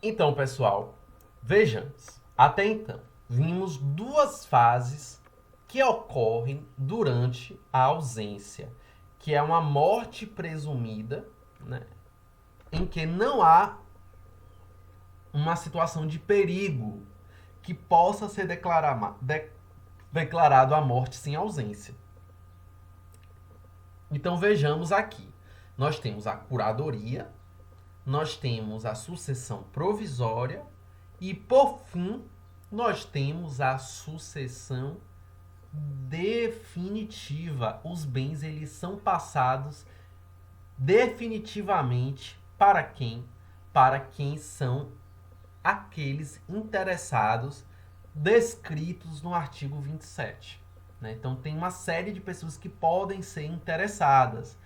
Então, pessoal, vejamos. Até então, vimos duas fases que ocorrem durante a ausência, que é uma morte presumida, né, em que não há uma situação de perigo que possa ser declarado a morte sem ausência. Então vejamos aqui. Nós temos a curadoria, nós temos a sucessão provisória e, por fim, nós temos a sucessão definitiva. Os bens eles são passados definitivamente para quem? Para quem são aqueles interessados descritos no artigo 27. Né? Então tem uma série de pessoas que podem ser interessadas,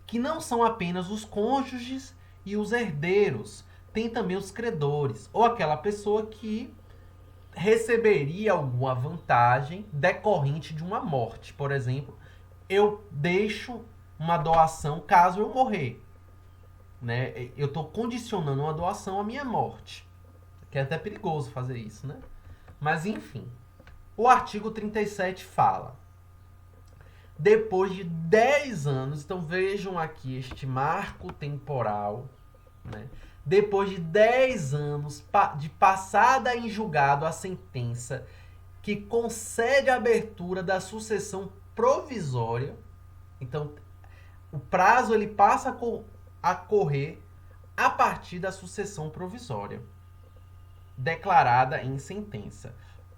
que não são apenas os cônjuges e os herdeiros, tem também os credores, ou aquela pessoa que receberia alguma vantagem decorrente de uma morte. Por exemplo, eu deixo uma doação caso eu morrer. Né? Eu estou condicionando uma doação à minha morte. Que é até perigoso fazer isso, né? Mas enfim. O artigo 37 fala: depois de 10 anos, então vejam aqui este marco temporal, né? Depois de 10 anos de passada em julgado a sentença que concede a abertura da sucessão provisória, então o prazo ele passa a correr a partir da sucessão provisória declarada em sentença.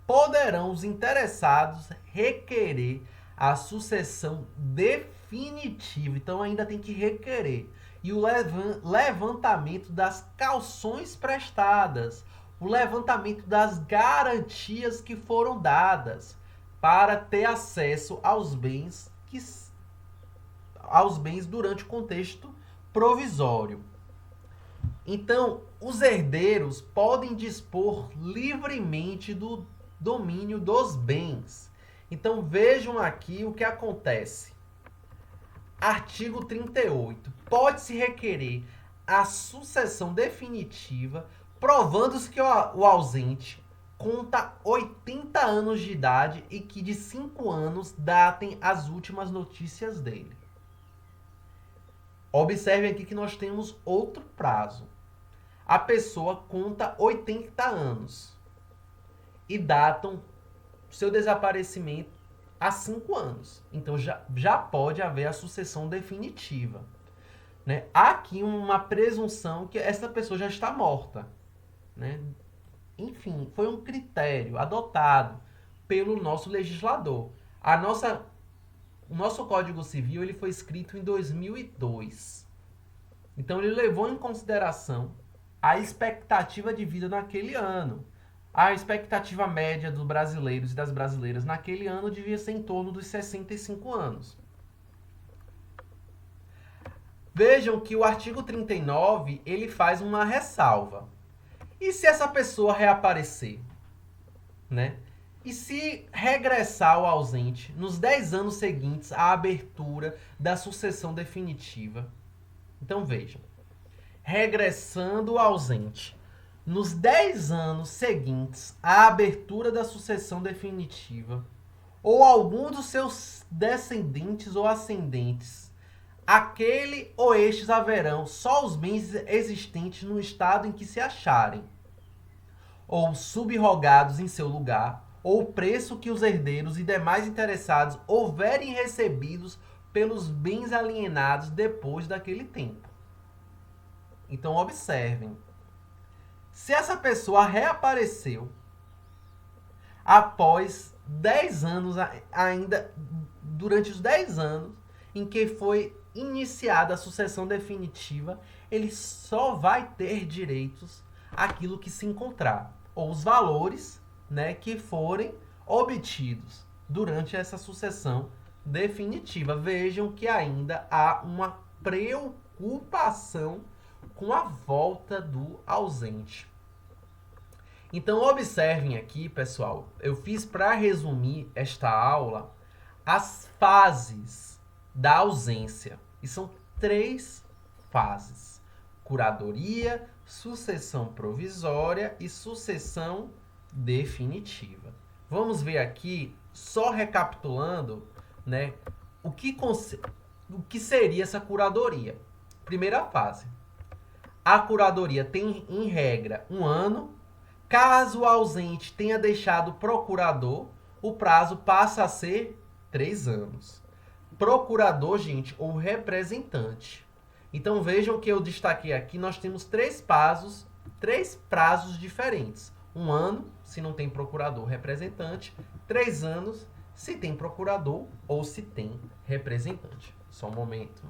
Poderão os interessados requerer a sucessão definitiva. Então ainda tem que requerer. E o levantamento das calções prestadas, o levantamento das garantias que foram dadas para ter acesso aos bens durante o contexto provisório. Então, os herdeiros podem dispor livremente do domínio dos bens. Então, vejam aqui o que acontece. Artigo 38. Pode-se requerer a sucessão definitiva, provando-se que o ausente conta 80 anos de idade e que de 5 anos datem as últimas notícias dele. Observem aqui que nós temos outro prazo. A pessoa conta 80 anos e datam seu desaparecimento há 5 anos. Então já pode haver a sucessão definitiva. Né? Há aqui uma presunção que essa pessoa já está morta. Né? Enfim, foi um critério adotado pelo nosso legislador. O nosso Código Civil ele foi escrito em 2002. Então ele levou em consideração a expectativa de vida naquele ano. A expectativa média dos brasileiros e das brasileiras naquele ano devia ser em torno dos 65 anos. Vejam que o artigo 39 ele faz uma ressalva. E se essa pessoa reaparecer? Né? E se regressar ao ausente nos 10 anos seguintes à abertura da sucessão definitiva? Então vejam. Regressando ao ausente nos 10 anos seguintes à abertura da sucessão definitiva, ou algum dos seus descendentes ou ascendentes, aquele ou estes haverão só os bens existentes no estado em que se acharem, ou subrogados em seu lugar, ou o preço que os herdeiros e demais interessados houverem recebidos pelos bens alienados depois daquele tempo. Então observem. Se essa pessoa reapareceu após 10 anos, ainda durante os 10 anos em que foi iniciada a sucessão definitiva, ele só vai ter direitos àquilo que se encontrar, ou os valores, né, que forem obtidos durante essa sucessão definitiva. Vejam que ainda há uma preocupação com a volta do ausente. Então observem aqui, pessoal, eu fiz para resumir esta aula as fases da ausência. E são 3 fases: curadoria, sucessão provisória e sucessão definitiva. Vamos ver aqui, só recapitulando, né, o que seria essa curadoria. Primeira fase. A curadoria tem, em regra, 1 ano. Caso o ausente tenha deixado procurador, o prazo passa a ser 3 anos. Procurador, gente, ou representante. Então vejam que eu destaquei aqui, nós temos 3 prazos diferentes. 1 ano, se não tem procurador representante. 3 anos, se tem procurador ou se tem representante. Só um momento.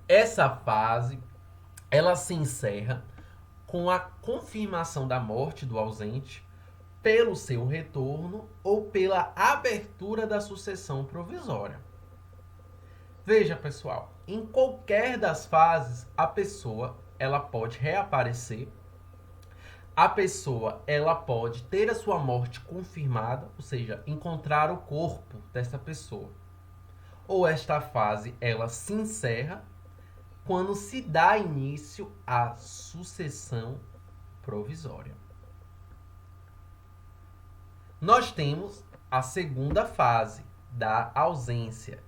Essa fase, ela se encerra com a confirmação da morte do ausente, pelo seu retorno ou pela abertura da sucessão provisória. Veja, pessoal, em qualquer das fases, a pessoa ela pode reaparecer, a pessoa ela pode ter a sua morte confirmada, ou seja, encontrar o corpo dessa pessoa. Ou esta fase ela se encerra quando se dá início à sucessão provisória. Nós temos a segunda fase da ausência,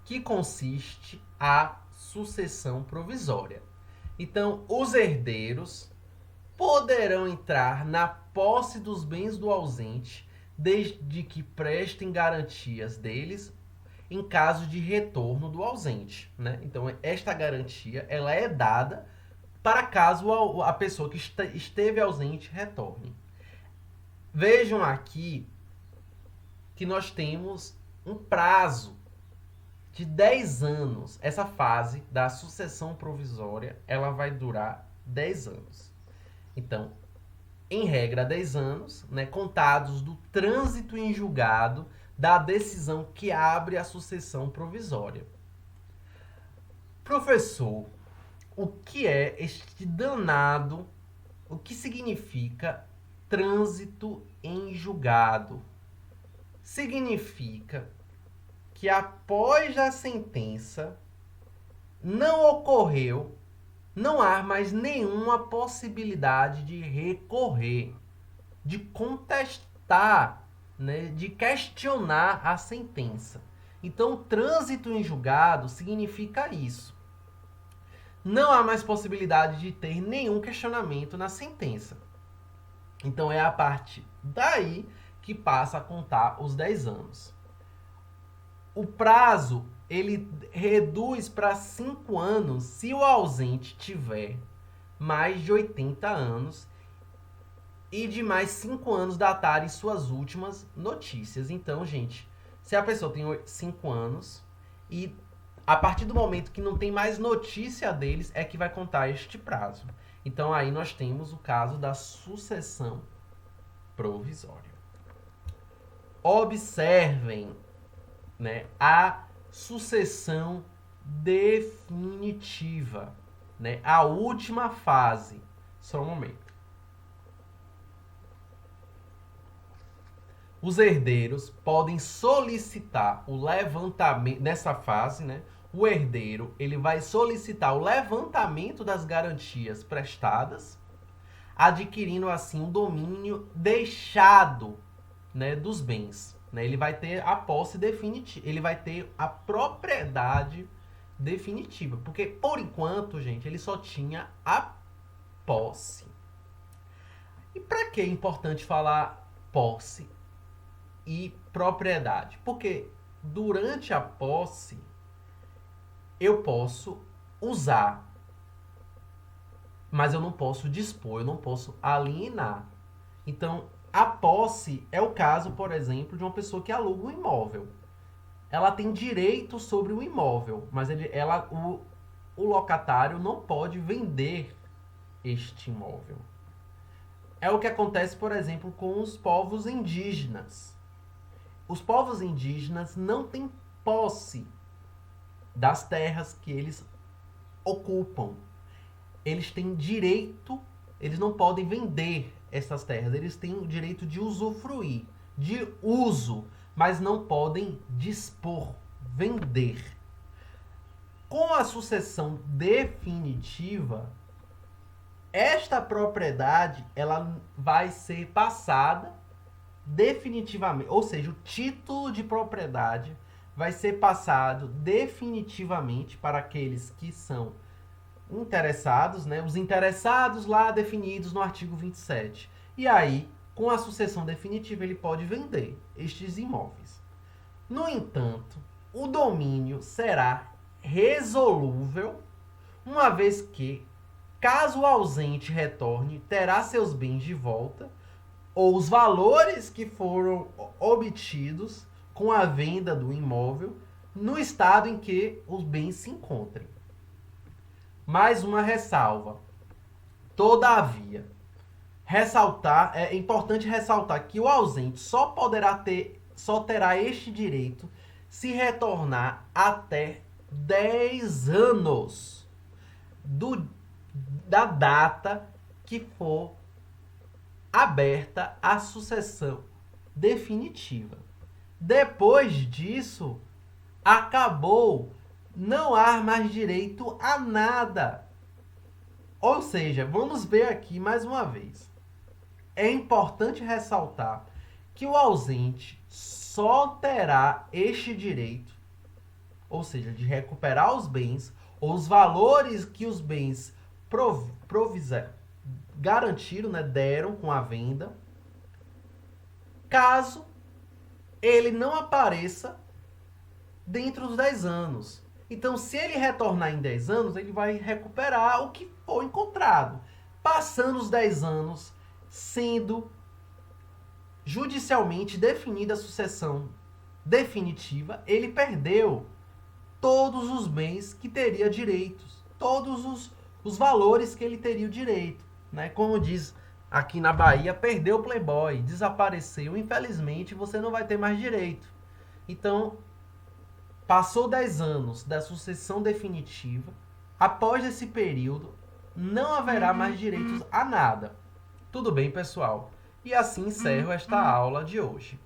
que consiste a sucessão provisória. Então, os herdeiros poderão entrar na posse dos bens do ausente, desde que prestem garantias deles em caso de retorno do ausente, né? Então, esta garantia ela é dada para caso a pessoa que esteve ausente retorne. Vejam aqui que nós temos um prazo de 10 anos. Essa fase da sucessão provisória, ela vai durar 10 anos. Então, em regra, 10 anos, né, contados do trânsito em julgado da decisão que abre a sucessão provisória. Professor, o que é este danado? O que significa trânsito em julgado? Significa que após a sentença não ocorreu, não há mais nenhuma possibilidade de recorrer, de contestar, né, de questionar a sentença. Então, trânsito em julgado significa isso. Não há mais possibilidade de ter nenhum questionamento na sentença. Então, é a partir daí que passa a contar os 10 anos. O prazo, ele reduz para 5 anos se o ausente tiver mais de 80 anos e de mais 5 anos datarem suas últimas notícias. Então, gente, se a pessoa tem 5 anos e a partir do momento que não tem mais notícia deles é que vai contar este prazo. Então, aí nós temos o caso da sucessão provisória. Observem, né, a sucessão definitiva, né, a última fase. Só um momento. Os herdeiros podem solicitar o levantamento, nessa fase, né, o herdeiro ele vai solicitar o levantamento das garantias prestadas, adquirindo assim o domínio deixado, né, dos bens. Né? Ele vai ter a posse definitiva, ele vai ter a propriedade definitiva, porque por enquanto, gente, ele só tinha a posse. E para que é importante falar posse e propriedade? Porque durante a posse eu posso usar, mas eu não posso dispor, eu não posso alienar. Então, a posse é o caso, por exemplo, de uma pessoa que aluga um imóvel. Ela tem direito sobre o imóvel, mas o locatário não pode vender este imóvel. É o que acontece, por exemplo, com os povos indígenas. Os povos indígenas não têm posse das terras que eles ocupam. Eles têm direito, eles não podem vender essas terras, eles têm o direito de usufruir, de uso, mas não podem dispor, vender. Com a sucessão definitiva, esta propriedade ela vai ser passada definitivamente, ou seja, o título de propriedade vai ser passado definitivamente para aqueles que são interessados, né? Os interessados lá definidos no artigo 27. E aí, com a sucessão definitiva, ele pode vender estes imóveis. No entanto, o domínio será resolúvel, uma vez que, caso o ausente retorne, terá seus bens de volta, ou os valores que foram obtidos com a venda do imóvel no estado em que os bens se encontrem. Mais uma ressalva. Todavia, é importante ressaltar que o ausente só terá este direito se retornar até 10 anos da data que for aberta a sucessão definitiva. Depois disso, acabou, não há mais direito a nada. Ou seja, vamos ver aqui mais uma vez. É importante ressaltar que o ausente só terá este direito, ou seja, de recuperar os bens, ou os valores que os bens garantiram, né, deram com a venda, caso ele não apareça dentro dos 10 anos. Então, se ele retornar em 10 anos, ele vai recuperar o que foi encontrado. Passando os 10 anos, sendo judicialmente definida a sucessão definitiva, ele perdeu todos os bens que teria direitos, todos os valores que ele teria o direito, né? Como diz aqui na Bahia, perdeu o Playboy, desapareceu, infelizmente você não vai ter mais direito. Então, passou 10 anos da sucessão definitiva, após esse período, não haverá mais direitos a nada. Tudo bem, pessoal? E assim encerro esta aula de hoje.